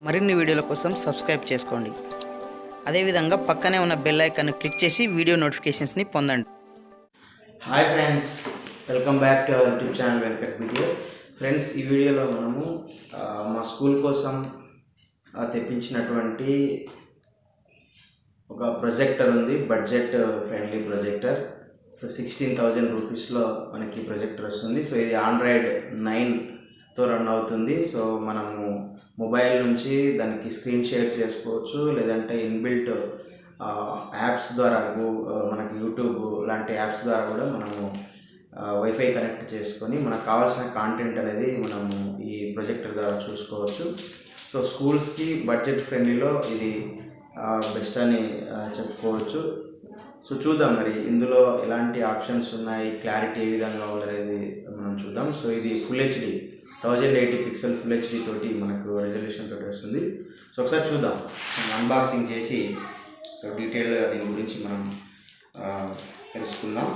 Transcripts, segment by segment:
మరిన్ని వీడియోల కోసం సబ్స్క్రైబ్ చేసుకోండి. అదేవిధంగా పక్కనే ఉన్న బెల్ ఐకాన్ క్లిక్ చేసి వీడియో నోటిఫికేషన్స్ని పొందండి. Hi friends, welcome back to our YouTube channel వెంకట్బta. ఫ్రెండ్స్, ఈ వీడియోలో మనము మా స్కూల్ కోసం తెప్పించినటువంటి ఒక ప్రొజెక్టర్ ఉంది, బడ్జెట్ ఫ్రెండ్లీ ప్రొజెక్టర్. సో 16,000 రూపీస్లో మనకి ప్రొజెక్టర్ వస్తుంది. సో ఇది Android 9తో రన్ అవుతుంది. సో మనము మొబైల్ నుంచి దానికి స్క్రీన్ షేర్ చేసుకోవచ్చు, లేదంటే ఇన్బిల్ట్ యాప్స్ ద్వారా మనకి యూట్యూబ్ లాంటి యాప్స్ ద్వారా కూడా మనము వైఫై కనెక్ట్ చేసుకొని మనకు కావాల్సిన కాంటెంట్ అనేది మనము ఈ ప్రొజెక్టర్ ద్వారా చూసుకోవచ్చు. సో స్కూల్స్కి బడ్జెట్ ఫ్రెండ్లీలో ఇది బెస్ట్ అని చెప్పుకోవచ్చు. సో చూద్దాం మరి ఇందులో ఎలాంటి ఆప్షన్స్ ఉన్నాయి, క్లారిటీ ఏ విధంగా ఉందనేది మనం చూద్దాం. సో ఇది full HD 1080 pixel full HD తోటి మనకు రెజల్యూషన్ తోటి వస్తుంది. సో ఒకసారి చూద్దాం, అన్బాక్సింగ్ చేసి సో డీటెయిల్గా దీని గురించి మనం తెలుసుకుందాం.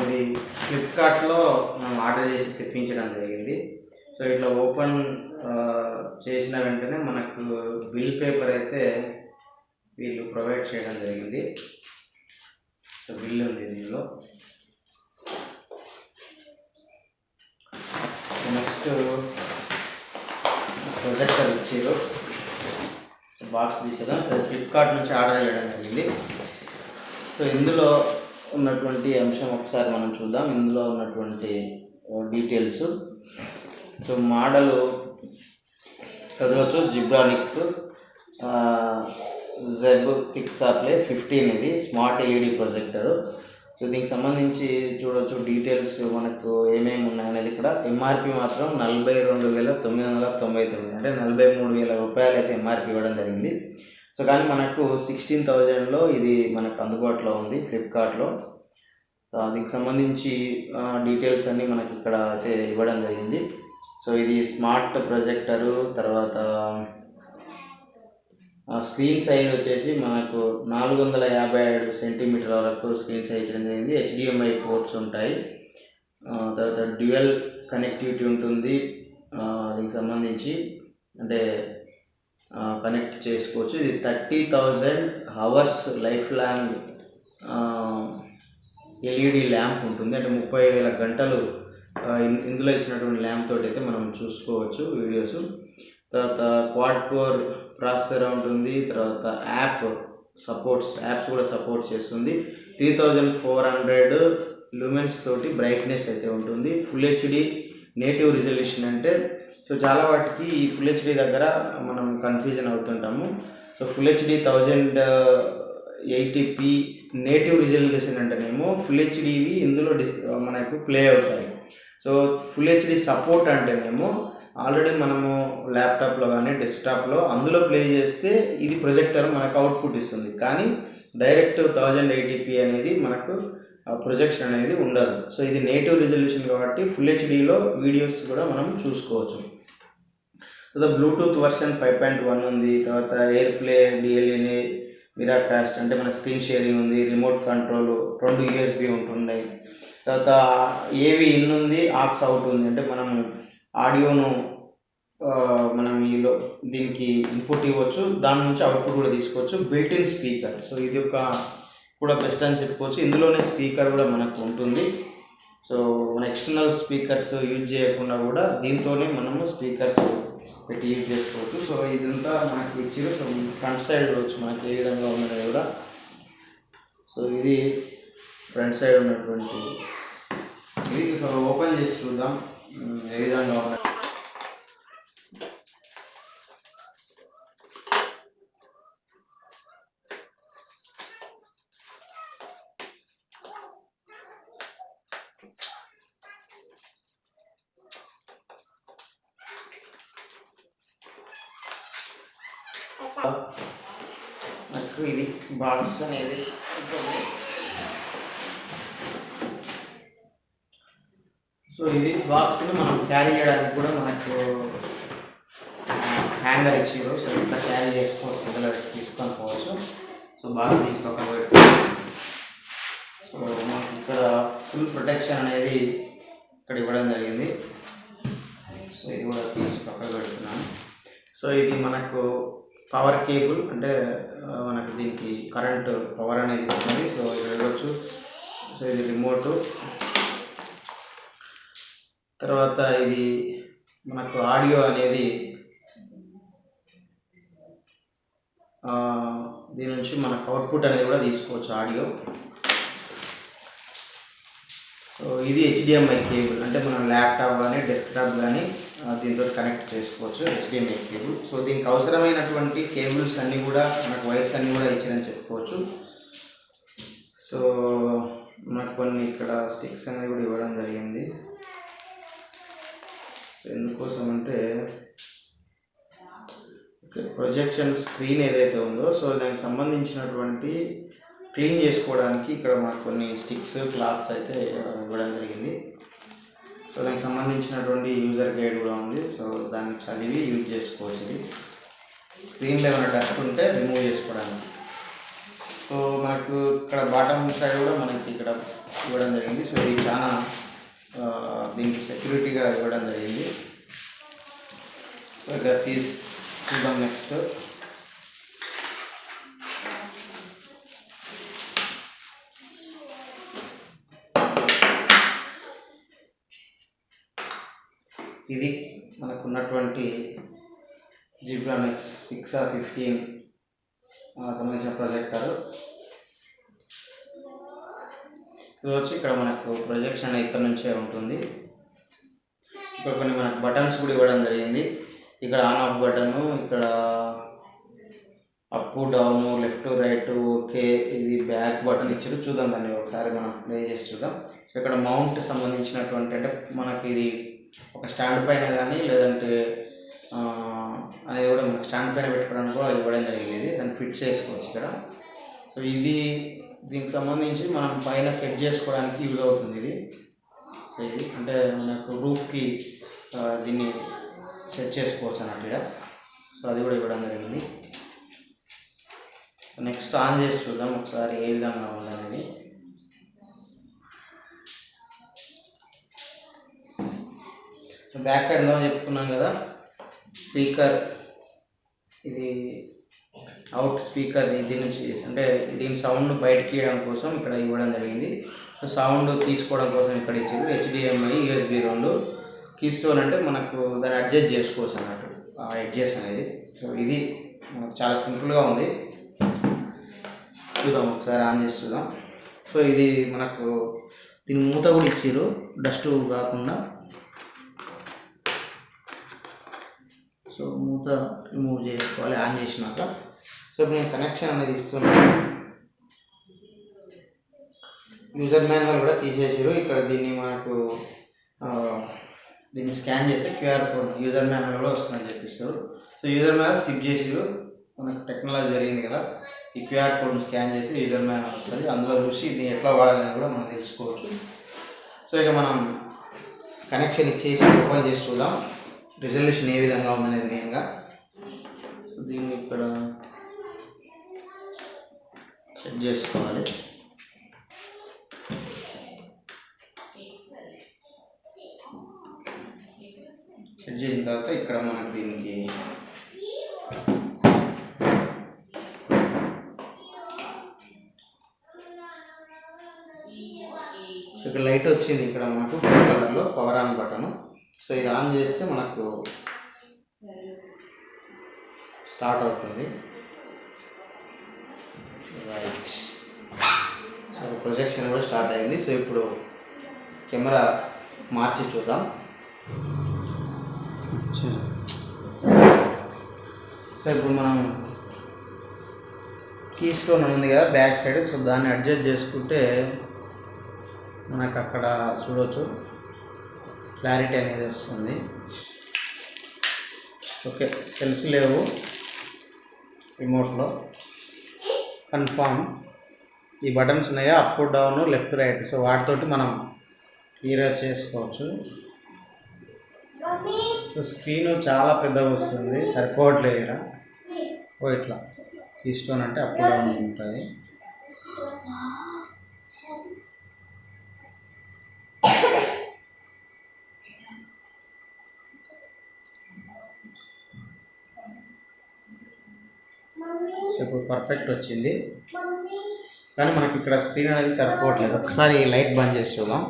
ఇది ఫ్లిప్కార్ట్లో మనం ఆర్డర్ చేసి తెప్పించడం జరిగింది. సో ఇట్లా ఓపెన్ చేసిన వెంటనే మనకు బిల్ పేపర్ అయితే వీళ్ళు ప్రొవైడ్ చేయడం జరిగింది. సో బిల్ ఉంది దీనిలో. నెక్స్ట్ ప్రొజెక్టర్ ఇచ్చారు, బాక్స్ తీసేద్దాం. సో ఫ్లిప్కార్ట్ నుంచి ఆర్డర్ చేయడం జరిగింది. సో ఇందులో ఉన్నటువంటి అంశం ఒకసారి మనం చూద్దాం. ఇందులో ఉన్నటువంటి డీటెయిల్స్. సో మోడలు చదవచ్చు, జిబ్రానిక్స్ జెబ్ పిక్సాప్లే 15 ఇది స్మార్ట్ ఎల్ఈడి ప్రొజెక్టరు. సో దీనికి సంబంధించి చూడవచ్చు డీటెయిల్స్ మనకు ఏమేమి ఉన్నాయనేది. ఇక్కడ ఎంఆర్పి మాత్రం 42,999, అంటే 43,000 రూపాయలు అయితే ఎంఆర్పి ఇవ్వడం జరిగింది. సో కానీ మనకు 16,000లో ఇది మనకు అందుబాటులో ఉంది ఫ్లిప్కార్ట్లో. దీనికి సంబంధించి డీటెయిల్స్ అన్నీ మనకి ఇక్కడ అయితే ఇవ్వడం జరిగింది. సో ఇది స్మార్ట్ ప్రొజెక్టరు. తర్వాత స్క్రీన్ సైజ్ వచ్చేసి మనకు 457 సెంటీమీటర్ల వరకు స్క్రీన్ సైజ్ జరిగింది. HDMI పోర్ట్స్ ఉంటాయి. తర్వాత డ్యూయల్ కనెక్టివిటీ ఉంటుంది. దీనికి సంబంధించి అంటే కనెక్ట్ చేసుకోవచ్చు. ఇది 30,000 hours life long LED lamp ఉంటుంది, అంటే 30,000 గంటలు ఇందులో ఇచ్చినటువంటి ల్యాంప్ తోటి అయితే మనం చూసుకోవచ్చు వీడియోస్. తర్వాత క్వాడ్ కోర్ ప్రాసెసర్ ఉంటుంది. తర్వాత యాప్స్ కూడా సపోర్ట్ చేస్తుంది. 3400 లూమెన్స్ తోటి బ్రైట్నెస్ అయితే ఉంటుంది. ఫుల్ హెచ్డి నేటివ్ రిజల్యూషన్ అంటే సో చాలా వాటికి ఈ ఫుల్ హెచ్డి దగ్గర మనం కన్ఫ్యూజన్ అవుతుంటాము. So full HD 1080p native resolution అంటేనేమో ఫుల్ హెచ్డివి ఇందులో మనకు ప్లే అవుతాయి. సో ఫుల్ హెచ్డి సపోర్ట్ అంటేనేమో ఆల్రెడీ మనము ల్యాప్టాప్లో కానీ డెస్క్టాప్లో అందులో ప్లే చేస్తే ఇది ప్రొజెక్టర్ మనకు అవుట్పుట్ ఇస్తుంది. కానీ డైరెక్ట్ 1080p అనేది మనకు ప్రొజెక్షన్ అనేది ఉండదు. సో ఇది నేటివ్ రిజల్యూషన్ కాబట్టి ఫుల్ హెచ్డిలో వీడియోస్ కూడా మనం చూసుకోవచ్చు. తర్వాత బ్లూటూత్ వర్షన్ 5.1 ఉంది. తర్వాత ఎయిర్ ప్లే, డిఎల్ఏ, మిరాకాస్ట్ అంటే మన స్క్రీన్ షేరింగ్ ఉంది. రిమోట్ కంట్రోల్, 2 USB ఉంటున్నాయి. తర్వాత ఏవి ఇన్ ఉంది, ఆక్స్ అవుట్ ఉంది, అంటే మనం ఆడియోను మనం దీనికి ఇన్పుట్ ఇవ్వచ్చు, దాని నుంచి అవుట్పుట్ కూడా తీసుకోవచ్చు. బిల్ట్ ఇన్ స్పీకర్, సో ఇది ఒక కూడా బెస్ట్ అని చెప్పుకోవచ్చు. ఇందులోనే స్పీకర్ కూడా మనకు ఉంటుంది. సో మన ఎక్స్టర్నల్ స్పీకర్స్ యూజ్ చేయకుండా కూడా దీంతోనే మనము స్పీకర్స్ పెట్టి యూజ్ చేసుకోవచ్చు. సో ఇదంతా మనకి ఇచ్చారు. సో ఫ్రంట్ సైడ్ చూడవచ్చు మనకి ఏ విధంగా ఉన్నది కూడా. సో ఇది ఫ్రంట్ సైడ్ ఉన్నటువంటి ఇది. సో ఓపెన్ చేసి చూద్దాం ఏ విధంగా ఉన్నది. నాకు ఇది బాక్స్ అనేది ఉంటుంది. సో ఇది బాక్స్ని మనం క్యారీ చేయడానికి కూడా మనకు హ్యాంగర్ ఇచ్చారు. సో ఇట్లా క్యారీ చేసుకోవచ్చు, ఇందులో తీసుకొని పోవచ్చు. సో బాక్స్ తీసుకోకుండా పెట్టుకోవచ్చు. సో మనకి ఇక్కడ ఫుల్ ప్రొటెక్షన్ అనేది ఇక్కడ ఇవ్వడం జరిగింది. సో ఇది కూడా తీసి పక్కన పెడుతున్నాను. సో ఇది మనకు పవర్ కేబుల్, అంటే మనకు దీనికి కరెంట్ పవర్ అనేది ఇస్తుంది. సో ఇది వెళ్ళవచ్చు. సో ఇది రిమోటు. తర్వాత ఇది మనకు ఆడియో అనేది దీని నుంచి మనకు అవుట్పుట్ అనేది కూడా తీసుకోవచ్చు, ఆడియో. సో ఇది HDMI కేబుల్, అంటే మనం ల్యాప్టాప్ కానీ డెస్క్టాప్ కానీ దీంతో కనెక్ట్ చేసుకోవచ్చు, HDMI కేబుల్. సో దీనికి అవసరమైనటువంటి కేబుల్స్ అన్నీ కూడా మనకు వైర్స్ అన్నీ కూడా ఇచ్చారని చెప్పుకోవచ్చు. సో మనకు కొన్ని ఇక్కడ స్టిక్స్ అనేది కూడా ఇవ్వడం జరిగింది. సో ఎందుకోసం అంటే ప్రొజెక్షన్ స్క్రీన్ ఏదైతే ఉందో, సో దానికి సంబంధించినటువంటి క్లీన్ చేసుకోవడానికి ఇక్కడ మనకు కొన్ని స్టిక్స్, క్లాత్స్ అయితే ఇవ్వడం జరిగింది. సో దానికి సంబంధించినటువంటి యూజర్ గైడ్ కూడా ఉంది. సో దాన్ని చదివి యూజ్ చేసుకోవచ్చు. ఇది స్క్రీన్లో ఏమైనా డస్ట్ ఉంటే రిమూవ్ చేసుకోవడానికి. సో మనకు ఇక్కడ బాటమ్ సైడ్ కూడా మనకి ఇక్కడ ఇవ్వడం జరిగింది. సో ఇది చాలా దీనికి సెక్యూరిటీగా ఇవ్వడం జరిగింది. సో ఇక్కడ చూద్దాం నెక్స్ట్. ఇది మనకున్నటువంటి Zebronics Pixaplay 15 సంబంధించిన ప్రొజెక్టర్. ఇది వచ్చి ఇక్కడ మనకు ప్రొజెక్షన్ ఇక్కడ నుంచే ఉంటుంది. ఇక్కడ కొన్ని మనకు బటన్స్ కూడా ఇవ్వడం జరిగింది. ఇక్కడ ఆన్ ఆఫ్ బటను, ఇక్కడ up down, left right, okay. ఇది బ్యాక్ బటన్ ఇచ్చారు. చూద్దాం దాన్ని ఒకసారి మనం ప్లే చేసి చూద్దాం. సో ఇక్కడ మౌంట్ సంబంధించినటువంటి, అంటే మనకి ఇది ఒక స్టాండ్ పైన కానీ లేదంటే అనేది కూడా మనకు స్టాండ్ పైన పెట్టుకోవడానికి కూడా ఇవ్వడం జరిగింది. దాన్ని ఫిట్ చేసుకోవచ్చు ఇక్కడ. సో ఇది దీనికి సంబంధించి మనం పైన సెట్ చేసుకోవడానికి యూజ్ అవుతుంది ఇది. సో ఇది అంటే మనకు రూఫ్కి దీన్ని సెట్ చేసుకోవచ్చు అన్నట్టు ఇక్కడ. సో అది కూడా ఇవ్వడం జరిగింది. నెక్స్ట్ ఆన్ చేసి చూద్దాం ఒకసారి ఏ విధంగా ఉందనేది. సో బ్యాక్ సైడ్ ఉందని చెప్పుకున్నాం కదా, స్పీకర్, ఇది అవుట్ స్పీకర్. దీని నుంచి అంటే దీని సౌండ్ బయటకి ఇవ్వడం కోసం ఇక్కడ ఇవ్వడం జరిగింది. సో సౌండ్ తీసుకోవడం కోసం ఇక్కడ ఇచ్చారు. HDMI, USB 2 కీస్టోన్, అంటే మనకు దాన్ని అడ్జస్ట్ చేసుకోవచ్చు అన్నట్టు ఆ ఎడ్జెస్ అనేది. సో ఇది మనకు చాలా సింపుల్గా ఉంది. చూద్దాం ఒకసారి ఆన్ చేసి చూద్దాం. సో ఇది మనకు దీని మూత కూడా ఇచ్చారు, డస్ట్ కాకుండా. సో మూత రిమూవ్ చేసుకోవాలి ఆన్ చేసినాక. సో నేను కనెక్షన్ అనేది ఇస్తున్నాను. యూజర్ మాన్యువల్ కూడా తీసేసారు. ఇక్కడ దీన్ని మనకు దీన్ని స్కాన్ చేస్తే QR కోడ్ యూజర్ మాన్యువల్ కూడా వస్తుందని చెప్పిస్తారు. సో యూజర్ మాన్యువల్ స్కిప్ చేసారు. మనకు టెక్నాలజీ జరిగింది కదా, ఈ QR కోడ్ని స్కాన్ చేసి యూజర్ మాన్యువల్ వస్తుంది. అందులో చూసి దీన్ని ఎట్లా వాడాలని కూడా మనం తెలుసుకోవచ్చు. సో ఇక మనం కనెక్షన్ ఇచ్చేసి ఓపెన్ చేసి చూద్దాం రిజల్యూషన్ ఏ విధంగా ఉందనేది మెయిన్గా. దీన్ని ఇక్కడ సెట్ చేసుకోవాలి. సెట్ చేసిన తర్వాత ఇక్కడ మనకు దీనికి ఇక్కడ లైట్ వచ్చింది. ఇక్కడ మనకు బ్లూ కలర్లో పవర్ ఆన్ బటన్. సో ఇది ఆన్ చేస్తే మనకు స్టార్ట్ అవుతుంది. రైట్. సో ప్రొజెక్షన్ కూడా స్టార్ట్ అయింది. సో ఇప్పుడు కెమెరా మార్చి చూద్దాం. సో ఇప్పుడు మనం కీ స్టోన్ ఉంది కదా బ్యాక్ సైడ్, సో దాన్ని అడ్జస్ట్ చేసుకుంటే మనకు అక్కడ చూడవచ్చు క్లారిటీ అనేది వస్తుంది. ఓకే, సెల్స్ లేవు రిమోట్లో. కన్ఫామ్ ఈ బటన్స్ ఉన్నాయా, up down, left right. So వాటితోటి మనం క్లియర్ చేసుకోవచ్చు. స్క్రీన్ చాలా పెద్దగా వస్తుంది, సరిపోవట్లేదు ఇక్కడ. ఇట్లా కీస్టోన్ అంటే అప్ డౌన్ ఉంటుంది. ఇప్పుడు పర్ఫెక్ట్ వచ్చింది, కానీ మనకి ఇక్కడ స్క్రీన్ అనేది సరిపోవట్లేదు. ఒకసారి లైట్ బంద్ చేసి చూద్దాం.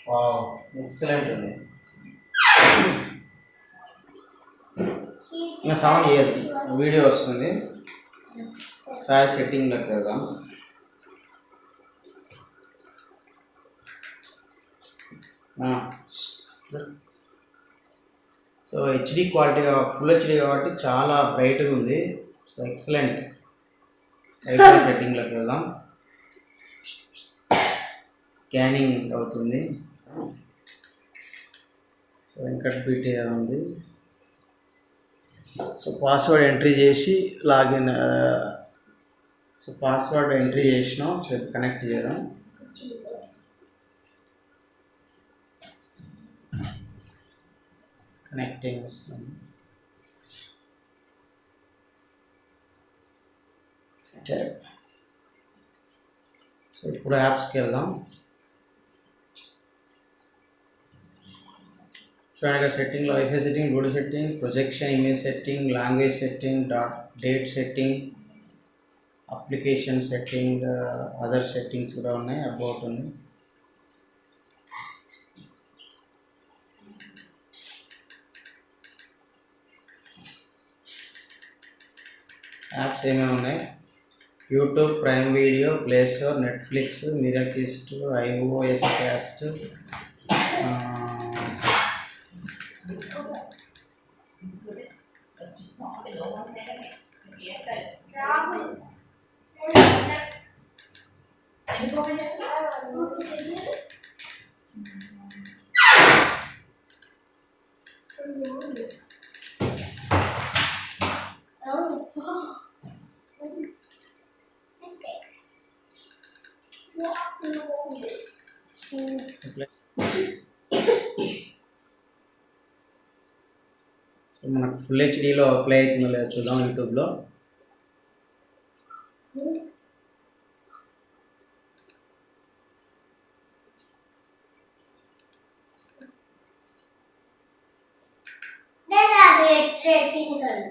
వావ్, ఎక్సలెంట్ ఉంది. ఇంకా సౌండ్ చేయదు, వీడియో వస్తుంది. ఒకసారి సెట్టింగ్లోకి వెళ్దాం. So HD quality, full HD కాబట్టి చాలా బ్రైట్గా ఉంది. So excellent. వైఫై సెట్టింగ్లోకి వెళ్దాం. స్కానింగ్ అవుతుంది. సో వెంకట్బిటా ఉంది. సో పాస్వర్డ్ ఎంట్రీ చేసి లాగిన్. సో పాస్వర్డ్ ఎంట్రీ చేసినాం. సో కనెక్ట్ చేద్దాం. కనెక్టింగ్ వస్తుంది. సో ఇప్పుడు యాప్స్కి వెళ్దాం. చూడండి, సెట్టింగ్లో WiFi setting, Bluetooth setting, projection, image setting, language setting, date setting, application setting, other settings కూడా ఉన్నాయి. అబౌట్ ఉంది. యాప్స్ ఏమేమి ఉన్నాయి? YouTube, Prime Video, Play Store, Netflix, Miracast, iOS cast, మనకు ఫుల్ హెచ్డీలో ప్లే అవుతుందో లేదో చూద్దాం యూట్యూబ్లో.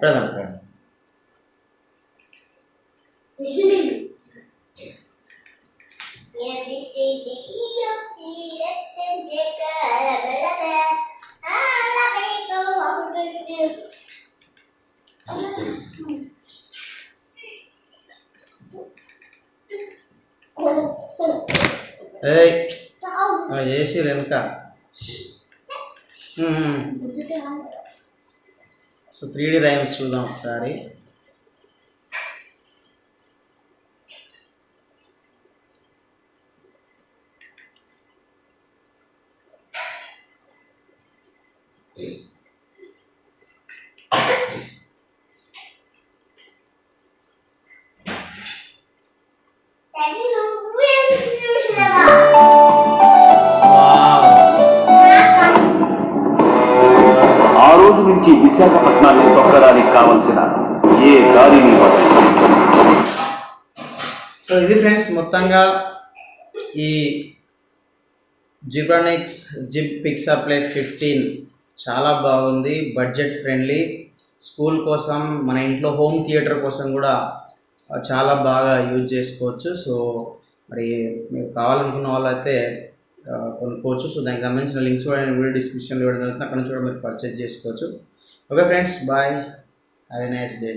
పెడదాం. చేసి వెనుక. సో 3D రైమ్స్ చూద్దాం ఒకసారి. ఆ రోజు నుంచి విశాఖపట్నాన్ని తొక్కడానికి కావలసిన ఏ దారిని. సో ఇది ఫ్రెండ్స్, మొత్తంగా ఈ Zebronics Zeb Pixaplay 15 చాలా బాగుంది. బడ్జెట్ ఫ్రెండ్లీ, స్కూల్ కోసం, మన ఇంట్లో హోమ్ థియేటర్ కోసం కూడా చాలా బాగా యూజ్ చేసుకోవచ్చు. సో మరి మీకు కావాలనుకున్న వాళ్ళైతే కొనుక్కోవచ్చు. సో దానికి సంబంధించిన లింక్స్ కూడా నేను వీడియో డిస్క్రిప్షన్లో ఇవ్వడం జరుగుతుంది. అక్కడ నుంచి కూడా మీరు పర్చేజ్ చేసుకోవచ్చు. Okay friends, bye, have a nice day.